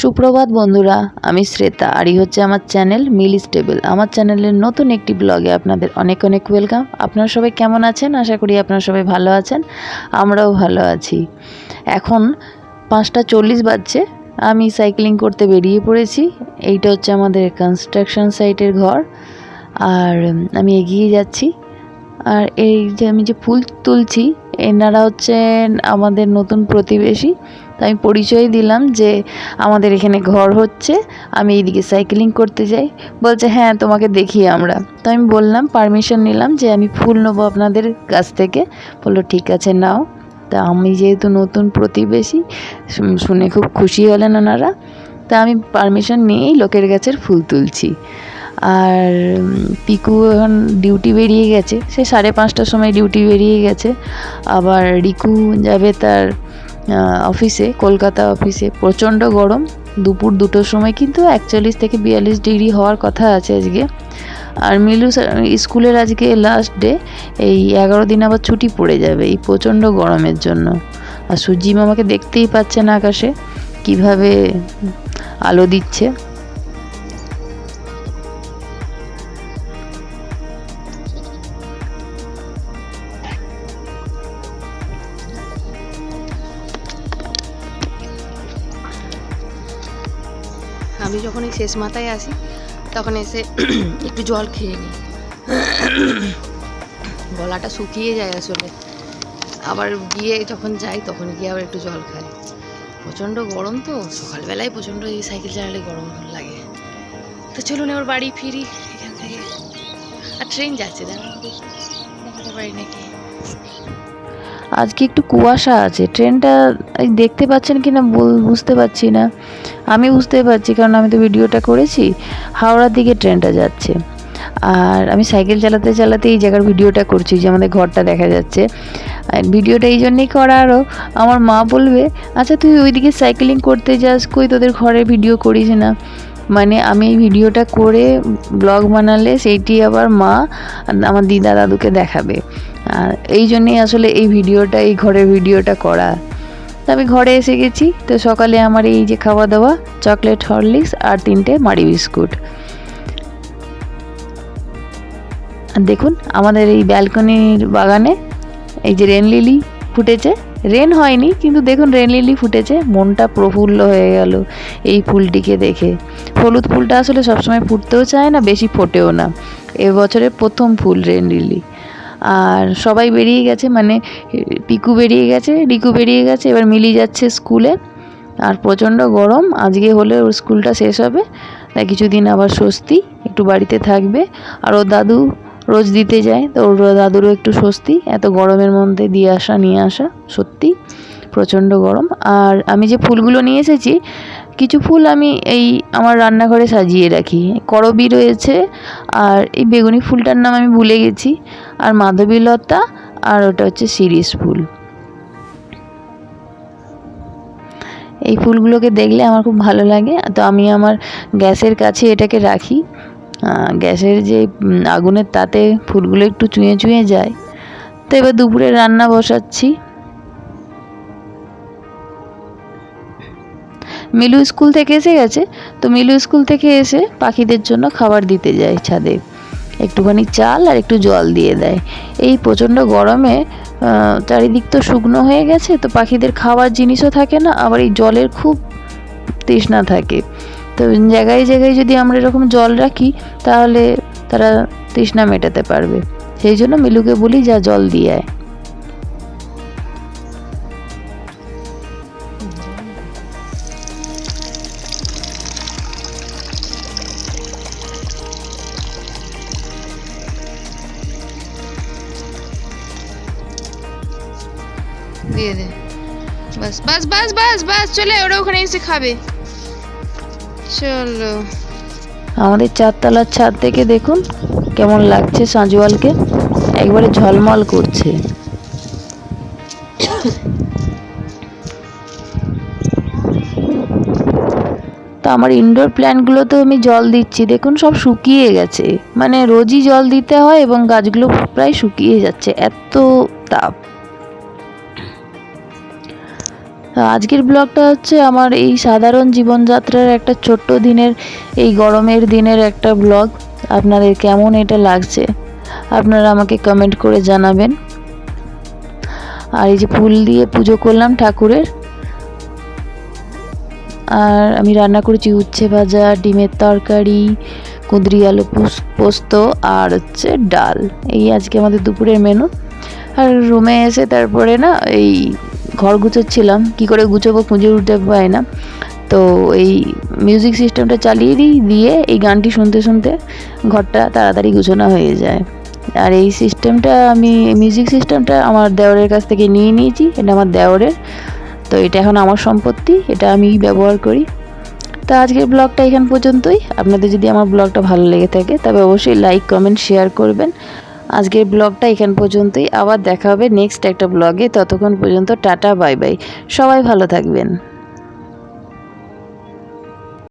সুপ্রভাত বন্ধুরা, আমি শ্রেতা আর এই হচ্ছে আমার চ্যানেল মিলি স্টেবল। আমার চ্যানেলের নতুন একটি ব্লগে আপনাদের অনেক অনেক ওয়েলকাম। আপনারা সবাই কেমন আছেন? আশা করি আপনারা সবাই ভালো আছেন, আমরাও ভালো আছি। এখন 5:40 বাজছে, আমি সাইক্লিং করতে বেরিয়ে পড়েছি। এইটা হচ্ছে আমাদের কনস্ট্রাকশন সাইটের ঘর, আর আমি এগিয়ে যাচ্ছি। আর এই যে আমি যে ফুল তুলছি, এনারা হচ্ছেন আমাদের নতুন প্রতিবেশী। তো আমি পরিচয় দিলাম যে আমাদের এখানে ঘর হচ্ছে, আমি এইদিকে সাইক্লিং করতে যাই। বলছে হ্যাঁ, তোমাকে দেখি আমরা। তো আমি বললাম, পারমিশন নিলাম যে আমি ফুল নেবো আপনাদের কাছ থেকে। বললো ঠিক আছে, নাও। তা আমি যেহেতু নতুন প্রতিবেশী, শুনে খুব খুশি হলেন ওনারা। তা আমি পারমিশন নিয়েই লোকের গাছের ফুল তুলছি। আর পিকু এখন ডিউটি বেরিয়ে গেছে, সে 5:30টার সময় ডিউটি বেরিয়ে গেছে। আবার রিকু যাবে তার অফিসে, কলকাতা অফিসে। প্রচণ্ড গরম, দুপুর 2টোর সময় কিন্তু 41 থেকে 42 ডিগ্রি হওয়ার কথা আছে আজকে। আর মিলু স্কুলের আজকে লাস্ট ডে, এই 11 দিন আবার ছুটি পড়ে যাবে এই প্রচণ্ড গরমের জন্য। আর সূর্যি মামাকে দেখতেই পাচ্ছেন আকাশে কিভাবে আলো দিচ্ছে। আমি যখন এই শেষ মাথায় আসি তখন এসে একটু জল খেয়ে নিই, গলাটা শুকিয়ে যায় আসলে। আবার গিয়ে যখন যাই তখন গিয়ে আবার একটু জল খাই। প্রচণ্ড গরম তো, সকালবেলায় প্রচণ্ড এই সাইকেল চালালে গরম লাগে। তো চলুন এবার বাড়ি ফিরি এখান থেকে। আর ট্রেন যাচ্ছে, দেখাতে পারি নাকি। আজকে একটু কুয়াশা আছে, ট্রেনটা দেখতে পাচ্ছেন কি না বুঝতে পারছি না। আমি বুঝতে পারছি কারণ আমি তো ভিডিওটা করেছি। হাওড়ার দিকে ট্রেনটা যাচ্ছে। আর আমি সাইকেল চালাতে চালাতে এই জায়গার ভিডিওটা করছি, যে আমাদের ঘরটা দেখা যাচ্ছে। ভিডিওটা এই জন্যেই করা, আরও আমার মা বলবে আচ্ছা তুই ওইদিকে সাইকেলিং করতে যাস, কই তোদের ঘরের ভিডিও করিস না। মানে আমি এই ভিডিওটা করে ব্লগ বানালে সেইটি আবার মা আমার দিদা দাদুকে দেখাবে। আর এই জন্যেই আসলে এই ভিডিওটা, এই ঘরের ভিডিওটা করা। তো আমি ঘরে এসে গেছি। তো সকালে আমার এই যে খাওয়া দাওয়া, চকলেট, হরলিক্স আর 3টে মারি বিস্কুট। আর দেখুন আমাদের এই ব্যালকনির বাগানে এই যে রেন লিলি ফুটেছে। রেন হয়নি কিন্তু দেখুন রেন লিলি ফুটেছে, মনটা প্রফুল্ল হয়ে গেল এই ফুলটিকে দেখে। হলুদ ফুলটা আসলে সবসময় ফুটতেও চায় না, বেশি ফোটেও না। এবছরের প্রথম ফুল রেন লিলি। আর সবাই বেরিয়ে গেছে, মানে পিকু বেরিয়ে গেছে, রিকু বেরিয়ে গেছে, এবার মিলি যাচ্ছে স্কুলে। আর প্রচণ্ড গরম, আজকে হলে ওর স্কুলটা শেষ হবে, তাই কিছুদিন আবার স্বস্তি, একটু বাড়িতে থাকবে। আর ওর দাদু রোজ দিতে যায়, তো ওর দাদুরও একটু স্বস্তি। এত গরমের মধ্যে দিয়ে আসা নিয়ে আসা, সত্যি প্রচণ্ড গরম। আর আমি যে ফুলগুলো নিয়ে এসেছি, কিছু ফুল আমি এই আমার রান্নাঘরে সাজিয়ে রাখি। করবী রয়েছে, আর এই বেগুনি ফুলটার নাম আমি ভুলে গেছি, আর মাধবীলতা, আর ওটা হচ্ছে শিরীষ ফুল। এই ফুলগুলোকে দেখলে আমার খুব ভালো লাগে। তো আমি আমার গ্যাসের কাছে এটাকে রাখি। গ্যাসের যে আগুনের তাতে ফুলগুলো একটু চুঁয়ে চুঁয়ে যায়। তো এবার দুপুরে রান্না বসাচ্ছি। মিলু স্কুল থেকে এসে গেছে, তো মিলু স্কুল থেকে এসে পাখিদের জন্য খাবার দিতে যায় ছাদে। একটুখানি চাল আর একটু জল দিয়ে দেয়। এই প্রচণ্ড গরমে চারিদিক তো শুকনো হয়ে গেছে, তো পাখিদের খাওয়ার জিনিসও থাকে না, আবার এই জলের খুব তৃষ্ণা থাকে। তো জায়গায় জায়গায় যদি আমরা এরকম জল রাখি তাহলে তারা তৃষ্ণা মেটাতে পারবে। সেই জন্য মিলুকে বলি যা জল দিয়ে আয়। দিয়ে দে, বাস বাস বাস বাস বাস, চলে ওরা ওখানে এসে খাবে। চলো। আমাদের 4তলার ছাদ থেকে দেখুন কেমন লাগছে সাঁজওয়ালকে, একবারে ঝলমল করছে। তো আমার ইনডোর প্ল্যান্টগুলোতেও আমি জল দিচ্ছি, দেখুন সব শুকিয়ে গেছে। মানে রোজই জল দিতে হয় এবং গাছগুলো প্রায় শুকিয়ে যাচ্ছে, এত তাপ। আজকের ব্লগটা হচ্ছে আমার এই সাধারণ জীবনযাত্রার একটা ছোট্ট দিনের, এই গরমের দিনের একটা ব্লগ। আপনাদের কেমন এটা লাগছে আপনারা আমাকে কমেন্ট করে জানাবেন। আর এই যে ফুল দিয়ে পুজো করলাম ঠাকুরের। আর আমি রান্না করেছি উচ্ছে ভাজা, ডিমের তরকারি, কুঁদরি আলু পোস্ত আর হচ্ছে ডাল। এই আজকে আমাদের দুপুরের মেনু। আর রুমে এসে তারপরে না এই ঘর গুছোচ্ছিলাম, কী করে গুছোবো খুঁজে উঠতে পাই না। তো এই মিউজিক সিস্টেমটা চালিয়ে দিয়ে এই গানটি শুনতে শুনতে ঘরটা তাড়াতাড়ি গুছানো হয়ে যায়। আর এই সিস্টেমটা মিউজিক সিস্টেমটা আমার দেওরের কাছ থেকে নিয়ে নিয়েছি। এটা আমার দেওরের, তো এটা এখন আমার সম্পত্তি, এটা আমি ব্যবহার করি। তো আজকের ব্লগটা এখান পর্যন্তই। আপনাদের যদি আমার ব্লগটা ভালো লেগে থাকে তবে অবশ্যই লাইক, কমেন্ট, শেয়ার করবেন। আজকের ব্লগটা এখান পর্যন্তই। আবার দেখা হবে নেক্সট একটা ব্লগে। ততক্ষণ পর্যন্ত টাটা, বাই বাই। সবাই ভালো থাকবেন।